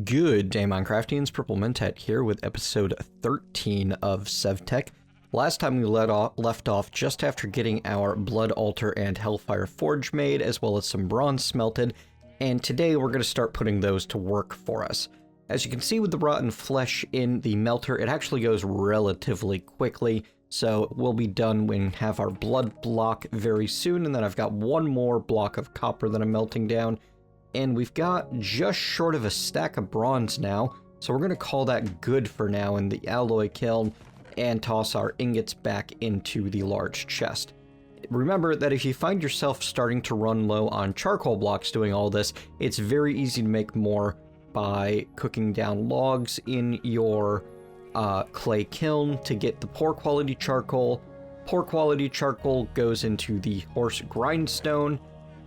Good day, Minecraftians. Purple Mentat here with episode 13 of Sevtech. Last time we left off just after getting our Blood Altar and Hellfire Forge made, as well as some bronze smelted, and today we're going to start putting those to work for us. As you can see with the rotten flesh in the melter, it actually goes relatively quickly, so we'll be done when we have our blood block very soon, and then I've got one more block of copper that I'm melting down. And we've got just short of a stack of bronze now, so we're going to call that good for now in the alloy kiln and toss our ingots back into the large chest. Remember that if you find yourself starting to run low on charcoal blocks doing all this, it's very easy to make more by cooking down logs in your clay kiln to get the poor quality charcoal. Poor quality charcoal goes into the horse grindstone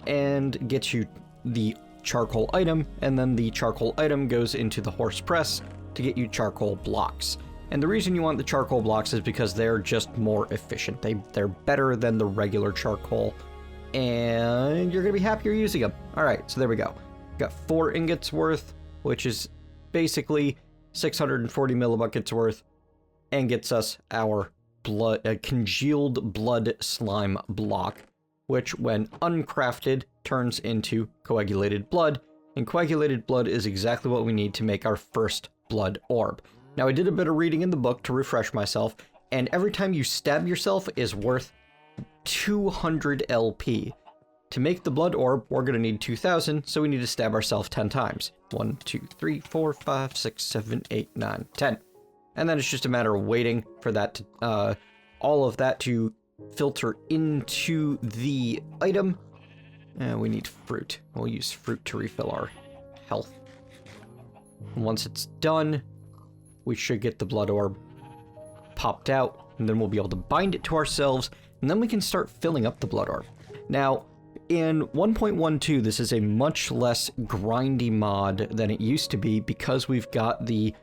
and gets you the charcoal item, and then the charcoal item goes into the horse press to get you charcoal blocks. And the reason you want the charcoal blocks is because they're just more efficient. They're better than the regular charcoal, and you're gonna be happier using them. All right, so there we go. Got 4 ingots worth, which is basically 640 millibuckets worth, and gets us our congealed blood slime block, which when uncrafted turns into coagulated blood, and coagulated blood is exactly what we need to make our first blood orb. Now I did a bit of reading in the book to refresh myself, and every time you stab yourself is worth 200 LP. To make the blood orb, we're going to need 2,000, so we need to stab ourselves 10 times. 1, 2, 3, 4, 5, 6, 7, 8, 9, 10. And then it's just a matter of waiting for that to, all of that to filter into the item. We need fruit. We'll use fruit to refill our health. And once it's done, we should get the blood orb popped out, and then we'll be able to bind it to ourselves, and then we can start filling up the blood orb. Now, in 1.12, this is a much less grindy mod than it used to be because we've got the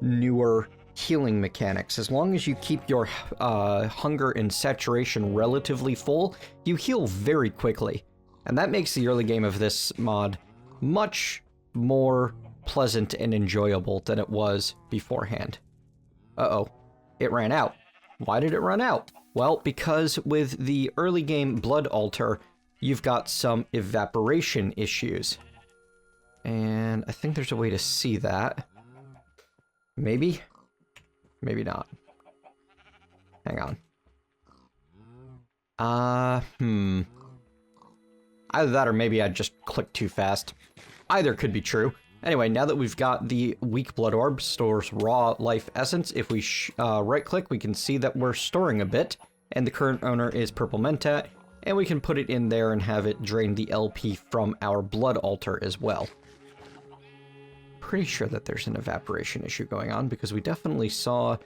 newer healing mechanics. As long as you keep your hunger and saturation relatively full, you heal very quickly. And that makes the early game of this mod much more pleasant and enjoyable than it was beforehand. Uh-oh, it ran out. Why did it run out? Well, because with the early game Blood Altar, you've got some evaporation issues. And I think there's a way to see that. Maybe? Maybe not. Hang on. Either that or maybe I just clicked too fast. Either could be true. Anyway, now that we've got the weak blood orb, stores raw life essence. If we right click, we can see that we're storing a bit, and the current owner is Purple Mentat, and we can put it in there and have it drain the LP from our blood altar as well. Pretty sure that there's an evaporation issue going on because we definitely saw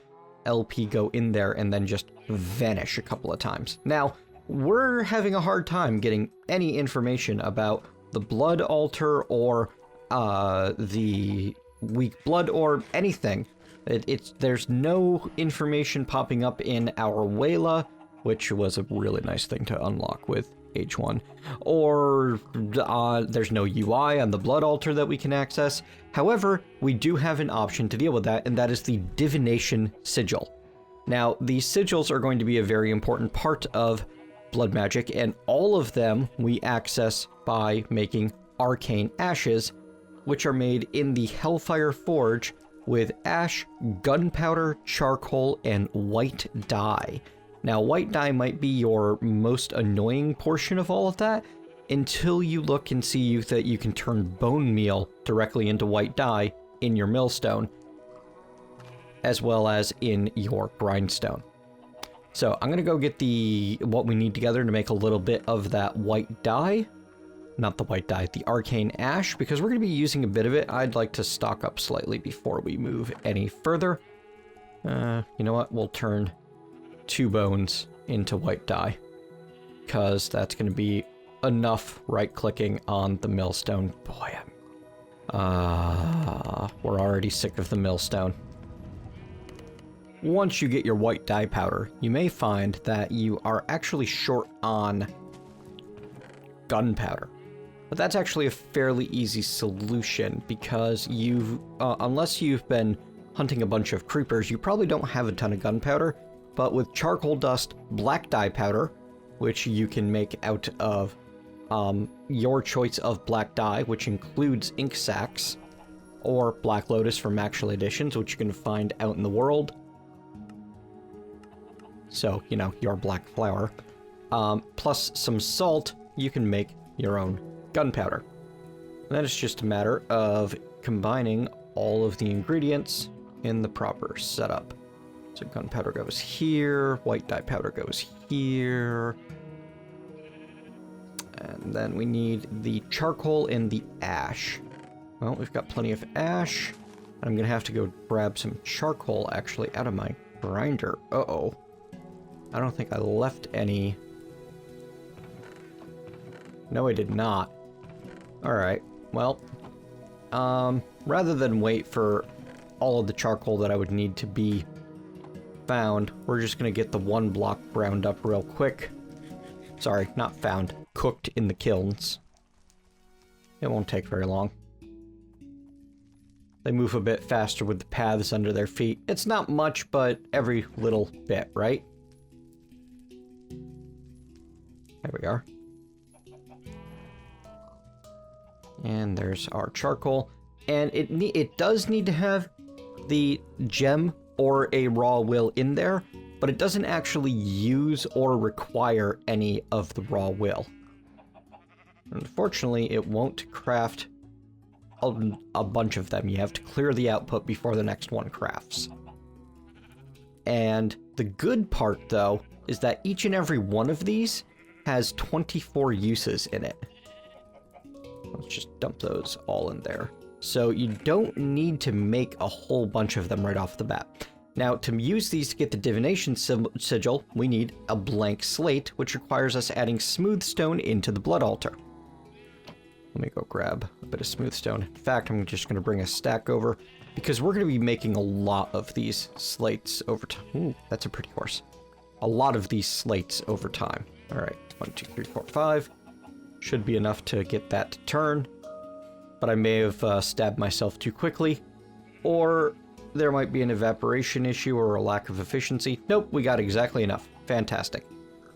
LP go in there and then just vanish a couple of times. Now, we're having a hard time getting any information about the blood altar or the weak blood orb, anything. There's no information popping up in our Wayla, which was a really nice thing to unlock with H1, or there's no UI on the blood altar that we can access. However, we do have an option to deal with that, and that is the Divination Sigil. Now, these sigils are going to be a very important part of blood magic, and all of them we access by making Arcane Ashes, which are made in the Hellfire Forge with ash, gunpowder, charcoal, and white dye. Now, white dye might be your most annoying portion of all of that until you look and see that you can turn bone meal directly into white dye in your millstone, as well as in your grindstone. So I'm gonna go get what we need together to make a little bit of that white dye. Not the white dye, the arcane ash, because we're gonna be using a bit of it. I'd like to stock up slightly before we move any further. You know what, we'll turn 2 bones into white dye, because that's gonna be enough right-clicking on the millstone. Boy, we're already sick of the millstone. Once you get your white dye powder, you may find that you are actually short on gunpowder. But that's actually a fairly easy solution because unless you've been hunting a bunch of creepers, you probably don't have a ton of gunpowder. But with charcoal dust, black dye powder, which you can make out of your choice of black dye, which includes ink sacs, or Black Lotus from Actual Editions, which you can find out in the world. So, you know, your black flour. Plus some salt, you can make your own gunpowder. And then it's just a matter of combining all of the ingredients in the proper setup. So gunpowder goes here, white dye powder goes here. And then we need the charcoal and the ash. Well, we've got plenty of ash. I'm gonna have to go grab some charcoal actually out of my grinder. Uh-oh. I don't think I left any. No, I did not. Alright, well, rather than wait for all of the charcoal that I would need to be found, we're just gonna get the one block ground up real quick. Sorry, not found. Cooked in the kilns. It won't take very long. They move a bit faster with the paths under their feet. It's not much, but every little bit, right? There we are. And there's our charcoal. And it does need to have the gem or a raw will in there, but it doesn't actually use or require any of the raw will. Unfortunately, it won't craft a bunch of them. You have to clear the output before the next one crafts. And the good part, though, is that each and every one of these has 24 uses in it. Let's just dump those all in there. So you don't need to make a whole bunch of them right off the bat. Now, to use these to get the Divination Sigil, we need a blank slate, which requires us adding smooth stone into the Blood Altar. Let me go grab a bit of smooth stone. In fact, I'm just going to bring a stack over, because we're going to be making a lot of these slates over time. Ooh, that's a pretty horse. A lot of these slates over time. All right, 1, 2, 3, 4, 5. Should be enough to get that to turn, but I may have stabbed myself too quickly, or there might be an evaporation issue or a lack of efficiency. Nope, we got exactly enough. Fantastic.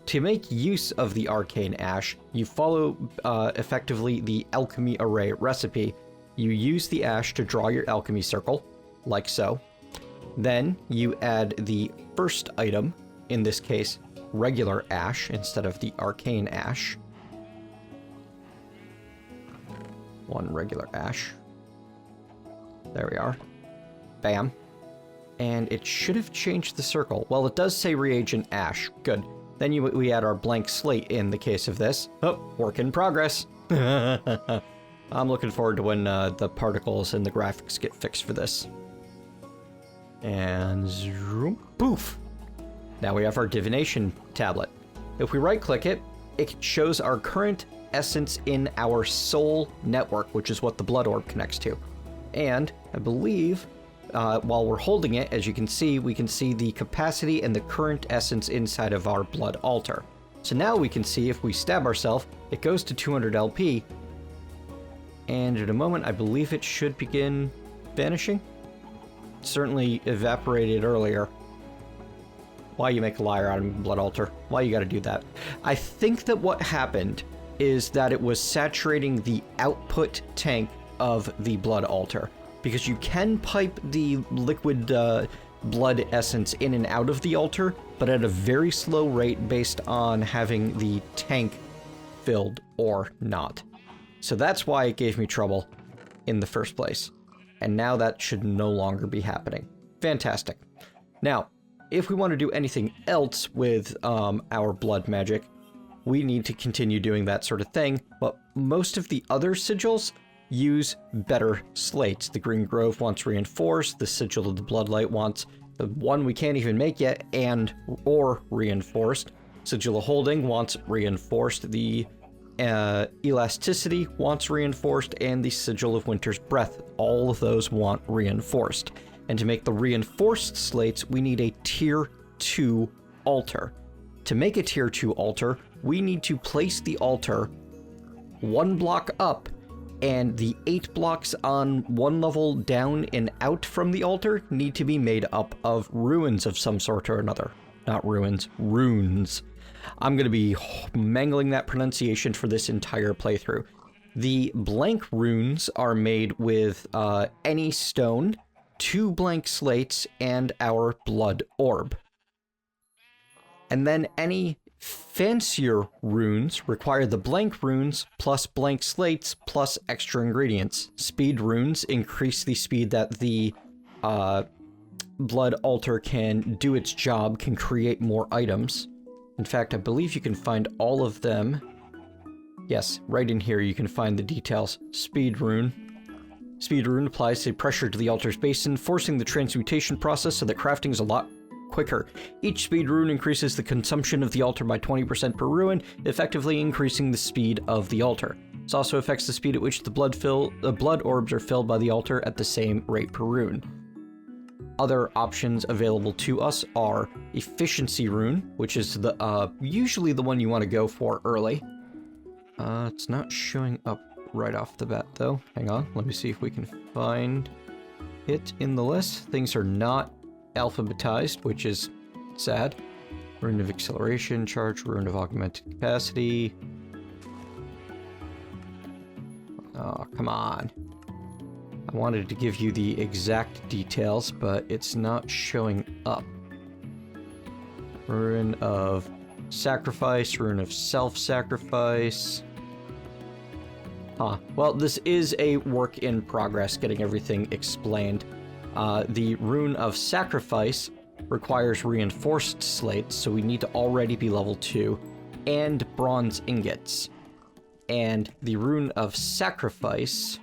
To make use of the Arcane Ash, you follow effectively the Alchemy Array recipe. You use the ash to draw your alchemy circle, like so. Then you add the first item, in this case, regular ash instead of the Arcane Ash. One regular ash. There we are. Bam. And it should have changed the circle. Well, it does say reagent ash. Good. Then we add our blank slate in the case of this. Oh, work in progress. I'm looking forward to when the particles and the graphics get fixed for this. And zoom, poof. Now we have our Divination Tablet. If we right-click it, it shows our current essence in our soul network, which is what the Blood Orb connects to. And I believe while we're holding it, as you can see, we can see the capacity and the current essence inside of our Blood Altar. So now we can see if we stab ourselves, it goes to 200 LP. And in a moment, I believe it should begin vanishing. Certainly evaporated earlier. Why you make a liar out of me, Blood Altar? Why you gotta do that? I think that what happened is that it was saturating the output tank of the Blood Altar, because you can pipe the liquid blood essence in and out of the altar, but at a very slow rate based on having the tank filled or not. So that's why it gave me trouble in the first place. And now that should no longer be happening. Fantastic. Now, if we want to do anything else with our blood magic, we need to continue doing that sort of thing, but most of the other sigils use better slates. The Green Grove wants reinforced, the Sigil of the Bloodlight wants the one we can't even make yet, or reinforced. Sigil of Holding wants reinforced, the Elasticity wants reinforced, and the Sigil of Winter's Breath, all of those want reinforced. And to make the reinforced slates, we need a tier 2 altar. To make a tier 2 altar, we need to place the altar 1 block up, and the 8 blocks on 1 level down and out from the altar need to be made up of ruins of some sort or another. Not ruins, runes. I'm going to be mangling that pronunciation for this entire playthrough. The blank runes are made with any stone, 2 blank slates, and our blood orb. And then any fancier runes require the blank runes plus blank slates plus extra ingredients. Speed runes increase the speed that the blood altar can do its job, can create more items. In fact, I believe you can find all of them. Yes, right in here you can find the details. Speed rune. Speed rune applies a pressure to the altar's basin, forcing the transmutation process so that crafting is a lot quicker. Each speed rune increases the consumption of the altar by 20% per rune, effectively increasing the speed of the altar. This also affects the speed at which the blood orbs are filled by the altar at the same rate per rune. Other options available to us are Efficiency Rune, which is the usually the one you want to go for early. It's not showing up right off the bat, though. Hang on, let me see if we can find it in the list. Things are not alphabetized, which is sad. Rune of Acceleration, Charge, Rune of Augmented Capacity. Oh, come on. I wanted to give you the exact details, but it's not showing up. Rune of Sacrifice, Rune of Self-Sacrifice. Well, this is a work in progress, getting everything explained. The Rune of Sacrifice requires reinforced slates, so we need to already be level 2, and bronze ingots. And the Rune of Sacrifice...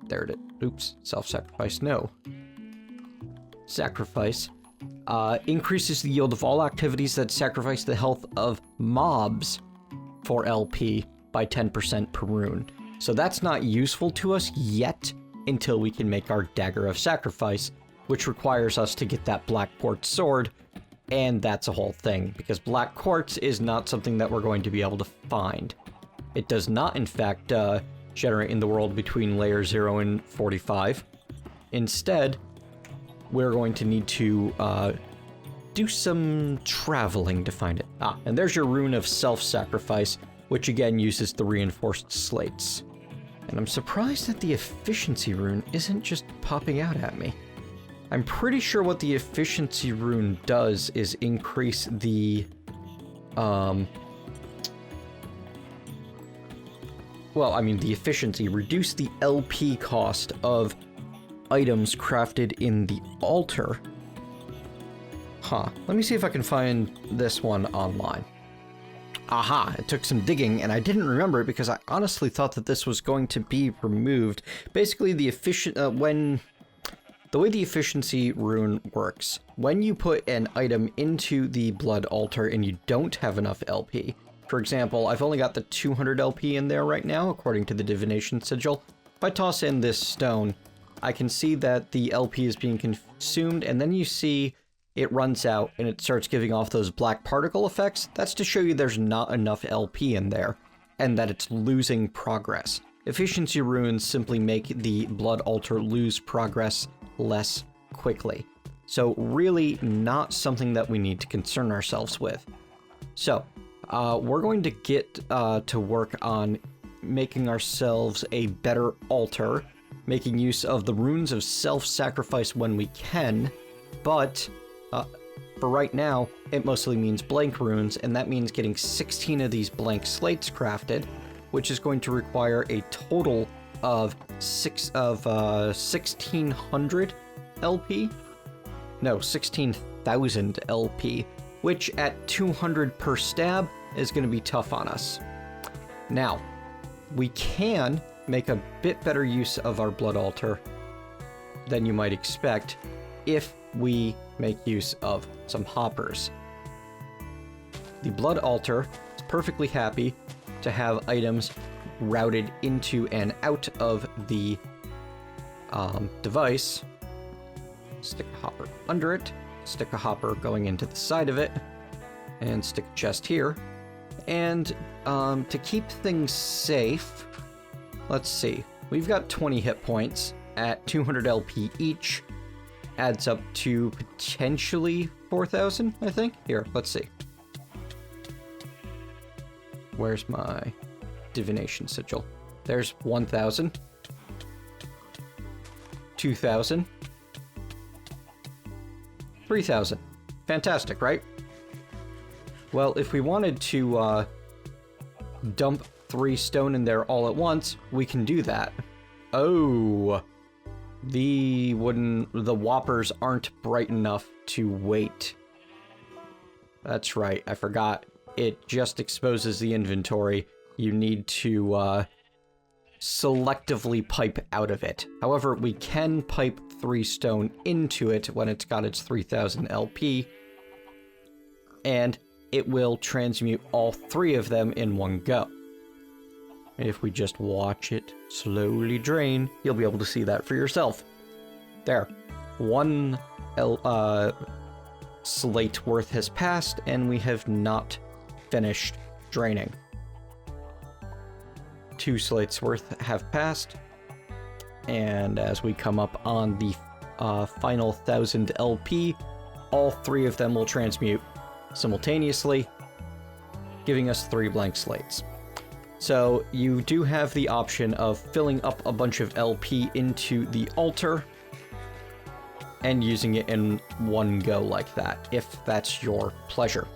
There it is. Oops. Self-sacrifice. No. Sacrifice increases the yield of all activities that sacrifice the health of mobs for LP by 10% per rune. So that's not useful to us yet until we can make our Dagger of Sacrifice, which requires us to get that black quartz sword, and that's a whole thing, because black quartz is not something that we're going to be able to find. It does not, in fact, generate in the world between layer 0 and 45. Instead, we're going to need to do some traveling to find it. And there's your Rune of Self-Sacrifice, which again uses the reinforced slates. And I'm surprised that the Efficiency Rune isn't just popping out at me. I'm pretty sure what the Efficiency Rune does is increase the... Well, I mean, the efficiency, reduce the LP cost of items crafted in the altar. Let me see if I can find this one online. Aha, it took some digging, and I didn't remember it because I honestly thought that this was going to be removed. Basically, the way the efficiency rune works, when you put an item into the blood altar and you don't have enough LP, for example, I've only got the 200 LP in there right now, according to the Divination Sigil. If I toss in this stone, I can see that the LP is being consumed, and then you see it runs out and it starts giving off those black particle effects. That's to show you there's not enough LP in there, and that it's losing progress. Efficiency runes simply make the blood altar lose progress less quickly. So really not something that we need to concern ourselves with. So, we're going to get to work on making ourselves a better altar, making use of the Runes of Self-Sacrifice when we can, but for right now, it mostly means blank runes, and that means getting 16 of these blank slates crafted, which is going to require a total of 1,600 LP? No, 16,000 LP. Which at 200 per stab is going to be tough on us. Now, we can make a bit better use of our blood altar than you might expect if we make use of some hoppers. The blood altar is perfectly happy to have items routed into and out of the device. Stick a hopper under it. Stick a hopper going into the side of it, and stick a chest here, and to keep things safe, let's see. We've got 20 hit points at 200 LP each. Adds up to potentially 4,000, I think. Here, let's see. Where's my Divination Sigil? There's 1,000. 2,000. 3,000. Fantastic, right? Well, if we wanted to dump 3 stone in there all at once, we can do that. Oh, the whoppers aren't bright enough to wait. That's right, I forgot. It just exposes the inventory. You need to selectively pipe out of it. However, we can pipe 3 stone into it when it's got its 3,000 LP, and it will transmute all 3 of them in one go. If we just watch it slowly drain, you'll be able to see that for yourself. There. 1 slate worth has passed, and we have not finished draining. 2 slates worth have passed, and as we come up on the final 1,000 LP, all 3 of them will transmute simultaneously, giving us 3 blank slates. So you do have the option of filling up a bunch of LP into the altar and using it in one go like that, if that's your pleasure.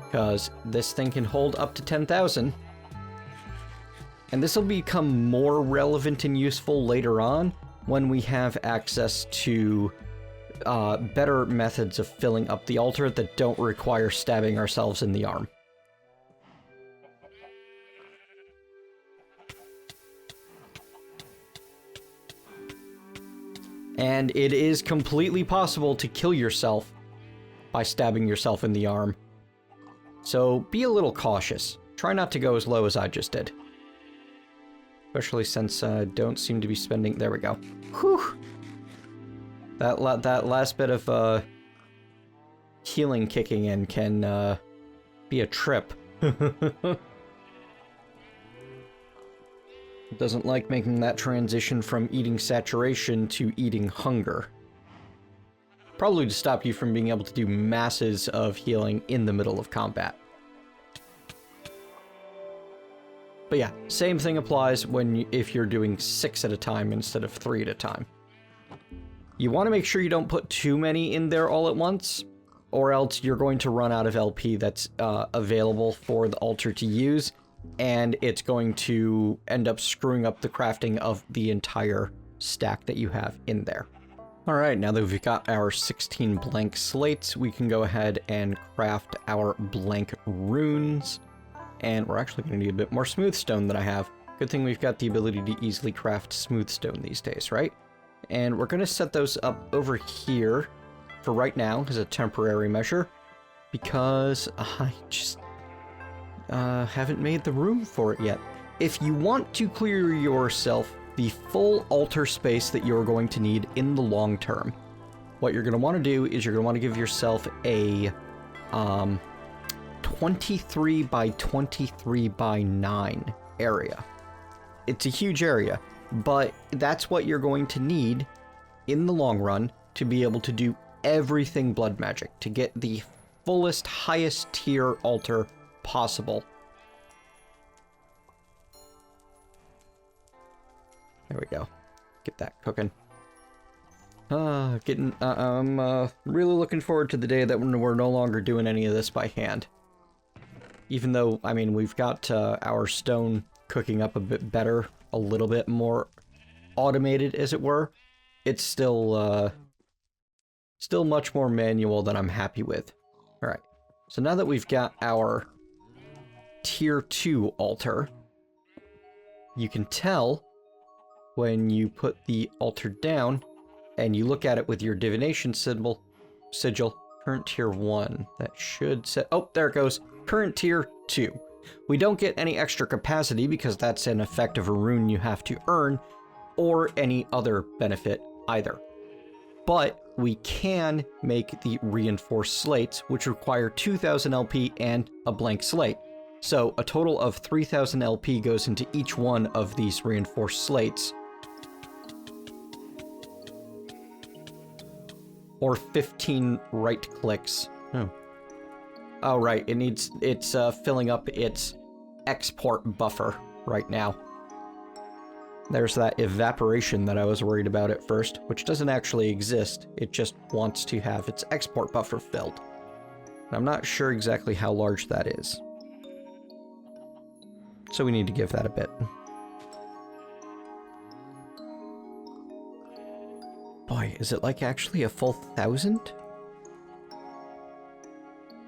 Because this thing can hold up to 10,000. And this will become more relevant and useful later on when we have access to better methods of filling up the altar that don't require stabbing ourselves in the arm. And it is completely possible to kill yourself by stabbing yourself in the arm. So be a little cautious. Try not to go as low as I just did. Especially since I don't seem to be spending... There we go. Whew! That last bit of healing kicking in can be a trip. Doesn't like making that transition from eating saturation to eating hunger. Probably to stop you from being able to do masses of healing in the middle of combat. But yeah, same thing applies if you're doing 6 at a time instead of 3 at a time. You want to make sure you don't put too many in there all at once, or else you're going to run out of LP that's available for the altar to use, and it's going to end up screwing up the crafting of the entire stack that you have in there. Alright, now that we've got our 16 blank slates, we can go ahead and craft our blank runes. And we're actually going to need a bit more smooth stone than I have. Good thing we've got the ability to easily craft smooth stone these days, right? And we're going to set those up over here for right now as a temporary measure, because I just haven't made the room for it yet. If you want to clear yourself the full altar space that you're going to need in the long term, what you're going to want to do is you're going to want to give yourself a 23 by 23 by 9 area. It's a huge area, but that's what you're going to need in the long run to be able to do everything blood magic, to get the fullest, highest tier altar possible. There we go. Get that cooking. I'm really looking forward to the day that we're no longer doing any of this by hand. Even though, I mean, we've got our stone cooking up a bit better, a little bit more automated, as it were, it's still much more manual than I'm happy with. Alright, so now that we've got our tier 2 altar, you can tell when you put the altar down and you look at it with your divination sigil, current tier 1, that should set, oh, there it goes, current tier 2. We don't get any extra capacity because that's an effect of a rune you have to earn, or any other benefit either. But we can make the reinforced slates, which require 2,000 LP and a blank slate. So a total of 3,000 LP goes into each one of these reinforced slates. Or 15 right clicks. Oh, right, it's filling up its export buffer right now. There's that evaporation that I was worried about at first, which doesn't actually exist. It just wants to have its export buffer filled. And I'm not sure exactly how large that is. So we need to give that a bit. Boy, is it like actually a full 1,000?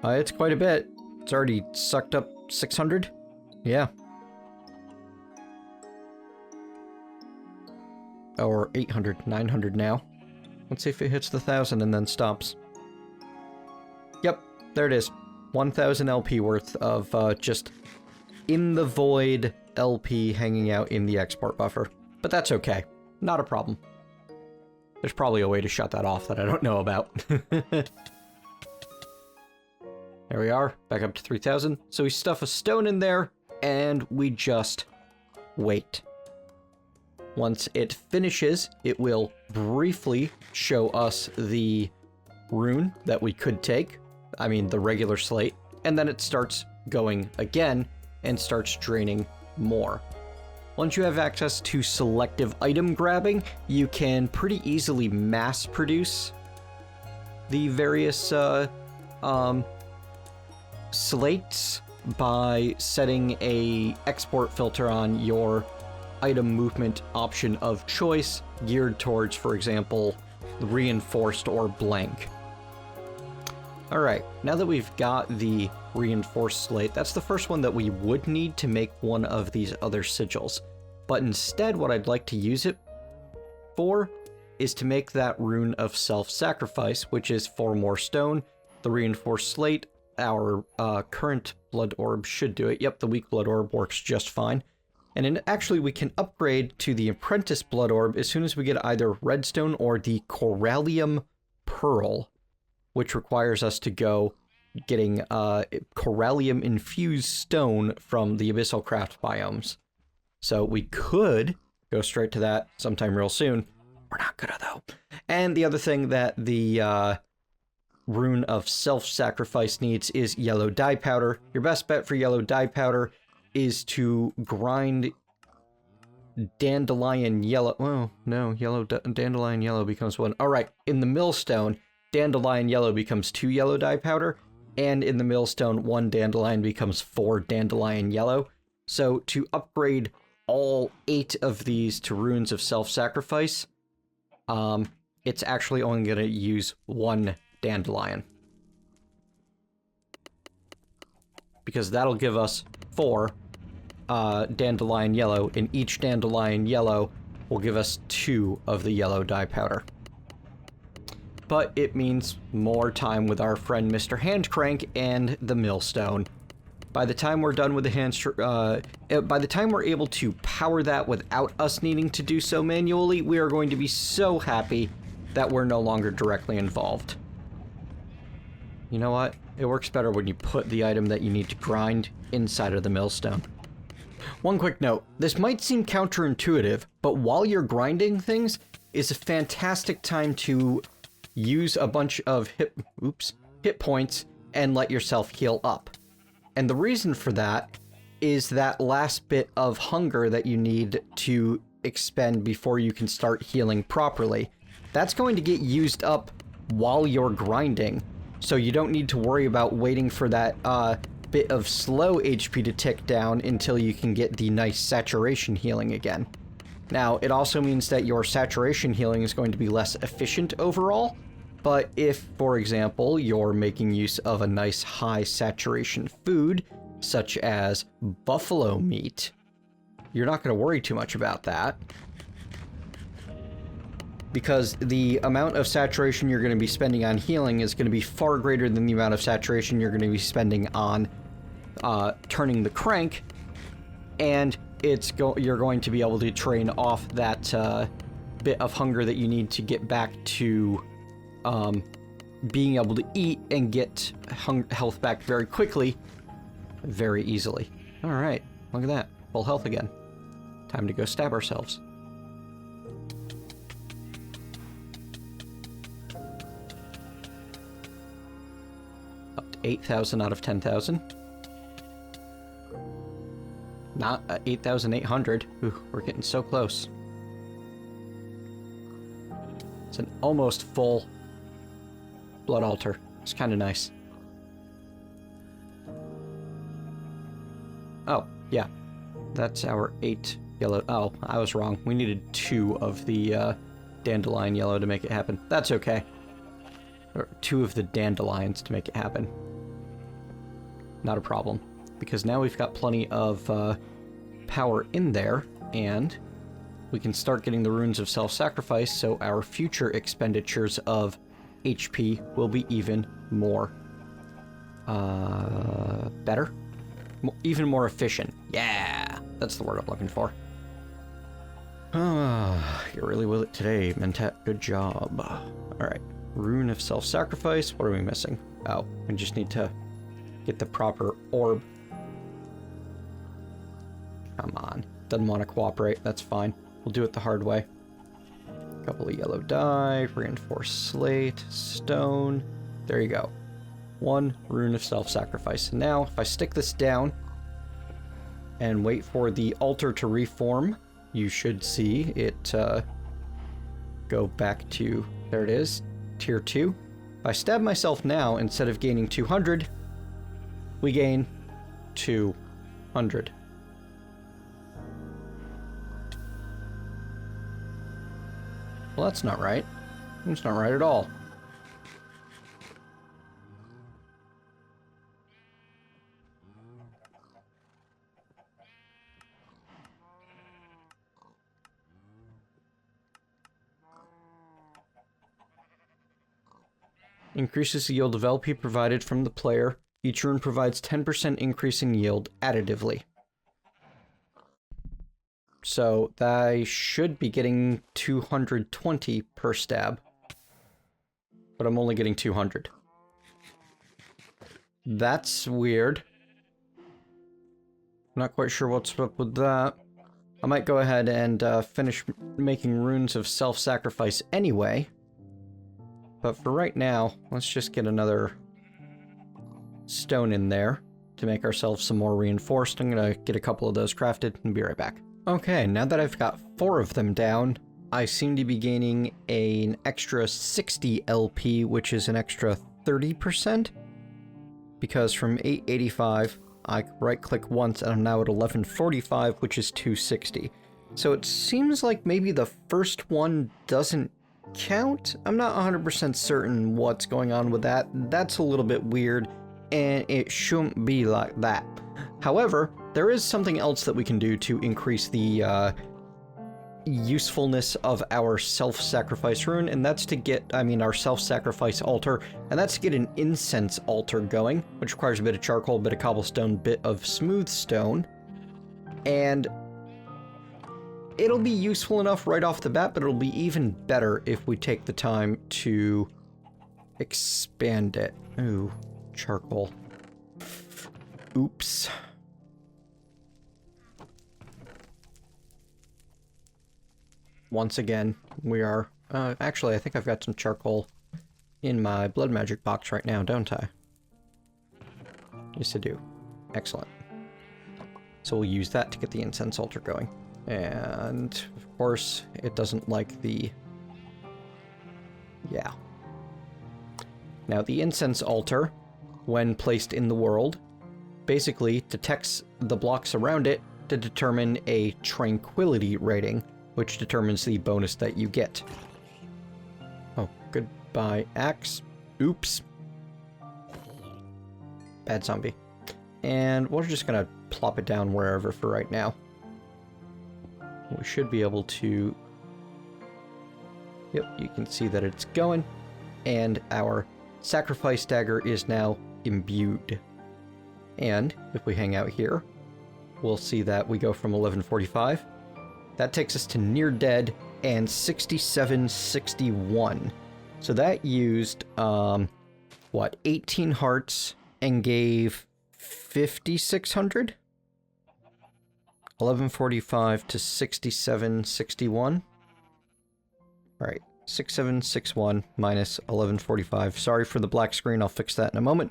It's quite a bit. It's already sucked up 600? Yeah. Or 800, 900 now. Let's see if it hits the 1,000 and then stops. Yep, there it is. 1,000 LP worth of just in the void LP hanging out in the export buffer. But that's okay. Not a problem. There's probably a way to shut that off that I don't know about. There we are, back up to 3,000. So we stuff a stone in there, and we just wait. Once it finishes, it will briefly show us the rune that we could take. I mean, the regular slate. And then it starts going again and starts draining more. Once you have access to selective item grabbing, you can pretty easily mass produce the various slates by setting a export filter on your item movement option of choice geared towards, for example, reinforced or blank. Alright, now that we've got the reinforced slate, that's the first one that we would need to make one of these other sigils. But instead, what I'd like to use it for is to make that Rune of Self-Sacrifice, which is 4 more stone, the reinforced slate. Our current blood orb should do it. Yep, the weak blood orb works just fine. And actually, we can upgrade to the Apprentice Blood Orb as soon as we get either redstone or the Corallium Pearl, which requires us to go getting Corallium-infused stone from the Abyssal Craft biomes. So we could go straight to that sometime real soon. We're not gonna, though. And the other thing that the Rune of Self-Sacrifice needs is yellow dye powder. Your best bet for yellow dye powder is to grind dandelion yellow. Oh, no, dandelion yellow becomes 1. All right, in the millstone, dandelion yellow becomes 2 yellow dye powder, and in the millstone, 1 dandelion becomes 4 dandelion yellow. So to upgrade all 8 of these to Runes of Self-Sacrifice, it's actually only going to use 1 dandelion. Because that'll give us 4 dandelion yellow, and each dandelion yellow will give us 2 of the yellow dye powder. But it means more time with our friend Mr. Handcrank and the millstone. By the time we're done with the by the time we're able to power that without us needing to do so manually, we are going to be so happy that we're no longer directly involved. You know what? It works better when you put the item that you need to grind inside of the millstone. One quick note, this might seem counterintuitive, but while you're grinding things, is a fantastic time to use a bunch of hit points and let yourself heal up. And the reason for that is that last bit of hunger that you need to expend before you can start healing properly. That's going to get used up while you're grinding, so you don't need to worry about waiting for that bit of slow HP to tick down until you can get the nice saturation healing again. Now, it also means that your saturation healing is going to be less efficient overall, but if, for example, you're making use of a nice high saturation food, such as buffalo meat, you're not going to worry too much about that, because the amount of saturation you're going to be spending on healing is going to be far greater than the amount of saturation you're going to be spending on turning the crank, and you're going to be able to train off that bit of hunger that you need to get back to being able to eat and get health back very quickly very easily. Alright, look at that. Full health again. Time to go stab ourselves. Up to 8,000 out of 10,000. Not 8,800. Ooh, we're getting so close. It's an almost full blood altar. It's kind of nice. Oh, yeah. That's our 8 yellow. Oh, I was wrong. We needed 2 of the dandelion yellow to make it happen. That's okay. Or 2 of the dandelions to make it happen. Not a problem. Because now we've got plenty of power in there, and we can start getting the Runes of Self-Sacrifice, so our future expenditures of HP will be even more better? Even more efficient. Yeah! That's the word I'm looking for. You're really with it today, Mentat. Good job. Alright. Rune of Self-Sacrifice. What are we missing? Oh, we just need to get the proper orb. Come on. Doesn't want to cooperate. That's fine. We'll do it the hard way. Couple of yellow dye, reinforced slate, stone. There you go. 1 Rune of Self-Sacrifice. Now, if I stick this down and wait for the altar to reform, you should see it go back to, there it is, tier 2. If I stab myself now, instead of gaining 200, we gain 200. Well, that's not right. It's not right at all. Increases the yield of LP provided from the player. Each rune provides 10% increase in yield additively. So I should be getting 220 per stab. But I'm only getting 200. That's weird. Not quite sure what's up with that. I might go ahead and finish making Runes of Self-Sacrifice anyway. But for right now, let's just get another stone in there to make ourselves some more reinforced. I'm gonna get a couple of those crafted and be right back. Okay, now that I've got 4 of them down, I seem to be gaining an extra 60 LP, which is an extra 30%. Because from 885, I right-click once and I'm now at 1145, which is 260. So it seems like maybe the first one doesn't count? I'm not 100% certain what's going on with that. That's a little bit weird, and it shouldn't be like that. However, there is something else that we can do to increase the usefulness of our self-sacrifice rune, and that's to get, our self-sacrifice altar, and that's to get an incense altar going, which requires a bit of charcoal, a bit of cobblestone, bit of smooth stone, and it'll be useful enough right off the bat, but it'll be even better if we take the time to expand it. Ooh, charcoal. Oops. Once again, we are... actually, I think I've got some charcoal in my blood magic box right now, don't I? Yes, I do. Excellent. So we'll use that to get the incense altar going. And, of course, it doesn't like the... Yeah. Now, the incense altar, when placed in the world, basically detects the blocks around it to determine a tranquility rating, which determines the bonus that you get. Oh, goodbye, axe. Oops. Bad zombie. And we're just gonna plop it down wherever for right now. We should be able to... Yep, you can see that it's going. And our sacrifice dagger is now imbued. And if we hang out here, we'll see that we go from 1145. That takes us to near dead and 6761. So that used, 18 hearts and gave 5,600. 1145 to 6761. All right, 6761 minus 1145. Sorry for the black screen, I'll fix that in a moment.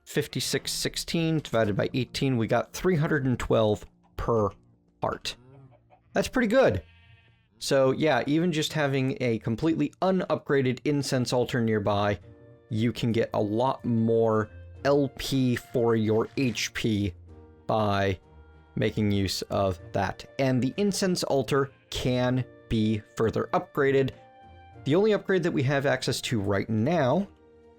5616 divided by 18, we got 312 per heart. That's pretty good. So yeah, even just having a completely unupgraded Incense Altar nearby, you can get a lot more LP for your HP by making use of that. And the Incense Altar can be further upgraded. The only upgrade that we have access to right now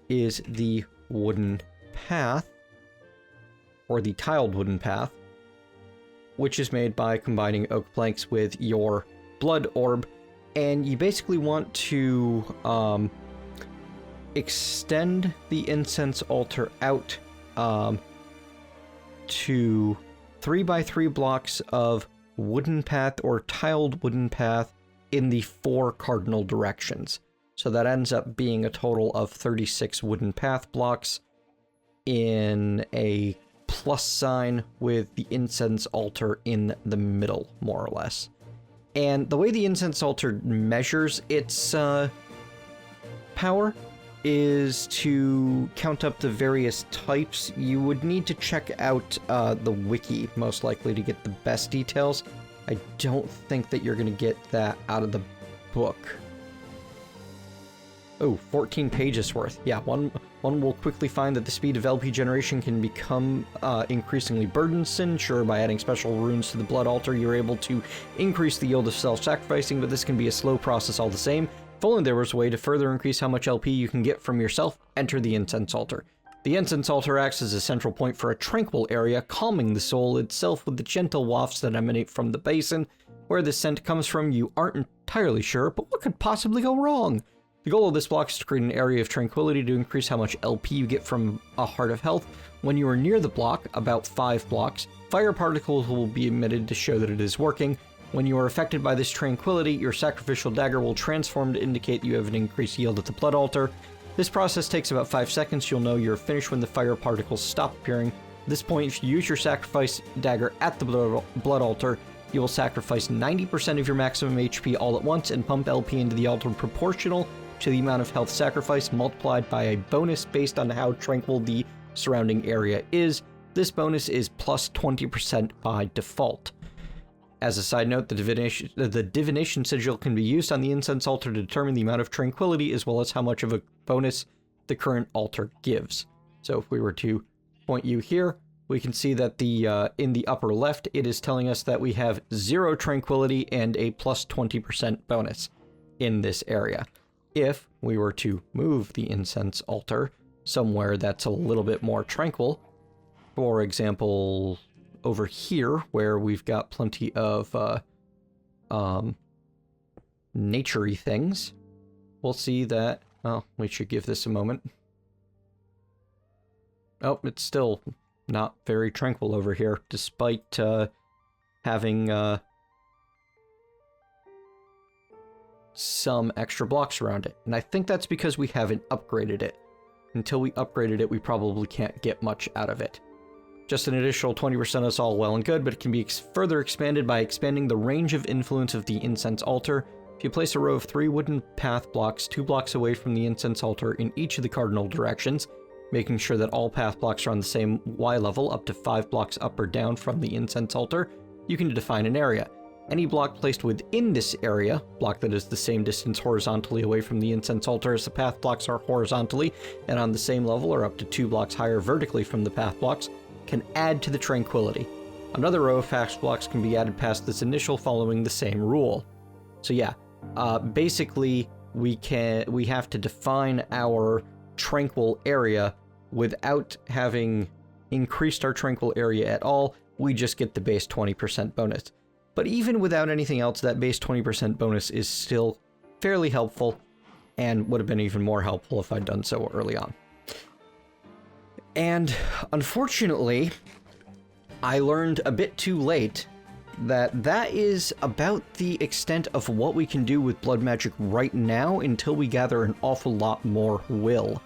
is the wooden path, or the tiled wooden path, which is made by combining oak planks with your blood orb, and you basically want to extend the Incense Altar out to 3x3 blocks of wooden path or tiled wooden path in the 4 cardinal directions. So that ends up being a total of 36 wooden path blocks in a plus sign with the Incense Altar in the middle, more or less. And the way the Incense Altar measures its power is to count up the various types. You would need to check out the wiki, most likely, to get the best details. I don't think that you're going to get that out of the book. Oh, 14 pages worth. Yeah, one will quickly find that the speed of LP generation can become increasingly burdensome. Sure, by adding special runes to the Blood Altar, you're able to increase the yield of self-sacrificing, but this can be a slow process all the same. If only there was a way to further increase how much LP you can get from yourself, enter the Incense Altar. The Incense Altar acts as a central point for a tranquil area, calming the soul itself with the gentle wafts that emanate from the basin. Where the scent comes from, you aren't entirely sure, but what could possibly go wrong? The goal of this block is to create an area of tranquility to increase how much LP you get from a Heart of Health. When you are near the block, about 5 blocks, fire particles will be emitted to show that it is working. When you are affected by this tranquility, your sacrificial dagger will transform to indicate you have an increased yield at the Blood Altar. This process takes about 5 seconds. You'll know you're finished when the fire particles stop appearing. At this point, if you use your sacrifice dagger at the Blood Altar, you will sacrifice 90% of your maximum HP all at once and pump LP into the altar proportional to the amount of health sacrifice multiplied by a bonus based on how tranquil the surrounding area is. This bonus is plus 20% by default. As a side note, the Divination Sigil can be used on the Incense Altar to determine the amount of tranquility as well as how much of a bonus the current altar gives. So if we were to point you here, we can see that in the upper left, it is telling us that we have 0 tranquility and a plus 20% bonus in this area. If we were to move the Incense Altar somewhere that's a little bit more tranquil, for example, over here where we've got plenty of nature-y things, we'll see that, well, we should give this a moment. Oh, it's still not very tranquil over here, despite having some extra blocks around it. And I think that's because we haven't upgraded it. Until we upgraded it, we probably can't get much out of it. Just an additional 20% is all well and good, but it can be further expanded by expanding the range of influence of the Incense Altar. If you place a row of 3 wooden path blocks 2 blocks away from the Incense Altar in each of the cardinal directions, making sure that all path blocks are on the same Y level up to 5 blocks up or down from the Incense Altar, you can define an area. Any block placed within this area, block that is the same distance horizontally away from the Incense Altar as the path blocks are horizontally and on the same level or up to 2 blocks higher vertically from the path blocks, can add to the tranquility. Another row of path blocks can be added past this initial following the same rule. So yeah, basically we have to define our tranquil area without having increased our tranquil area at all. We just get the base 20% bonus. But even without anything else, that base 20% bonus is still fairly helpful and would have been even more helpful if I'd done so early on. And unfortunately, I learned a bit too late that is about the extent of what we can do with blood magic right now until we gather an awful lot more will.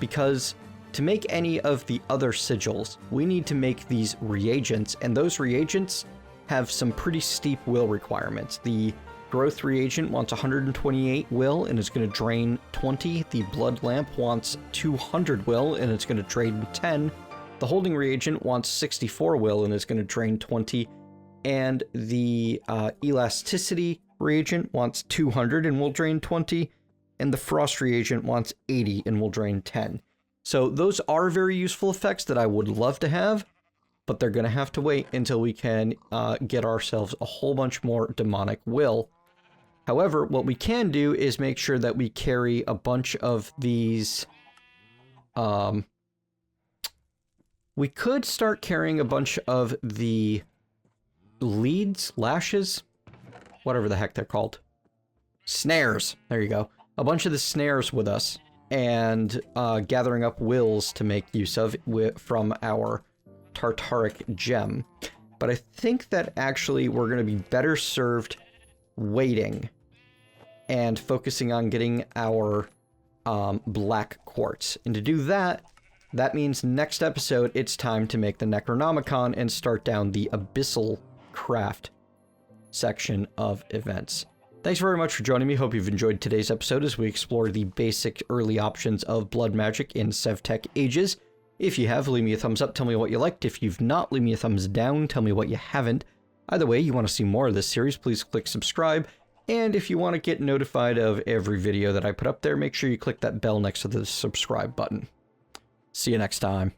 Because to make any of the other sigils, we need to make these reagents, and those reagents have some pretty steep will requirements. The growth reagent wants 128 will, and it's going to drain 20. The blood lamp wants 200 will, and it's going to drain 10. The holding reagent wants 64 will, and it's going to drain 20. And the elasticity reagent wants 200 and will drain 20. And the frost reagent wants 80 and will drain 10. So those are very useful effects that I would love to have, but they're going to have to wait until we can get ourselves a whole bunch more demonic will. However, what we can do is make sure that we carry a bunch of these... we could start carrying a bunch of the lashes, whatever the heck they're called. Snares, there you go. A bunch of the snares with us, and gathering up wills to make use of from our Tartaric gem. But I think that actually we're going to be better served waiting and focusing on getting our black quartz. And to do that, that means next episode it's time to make the Necronomicon and start down the Abyssal Craft section of events. Thanks very much for joining me. Hope you've enjoyed today's episode as we explore the basic early options of blood magic in Sevtech Ages. If you have, leave me a thumbs up, tell me what you liked. If you've not, leave me a thumbs down, tell me what you haven't. Either way, you want to see more of this series, please click subscribe. And if you want to get notified of every video that I put up there, make sure you click that bell next to the subscribe button. See you next time.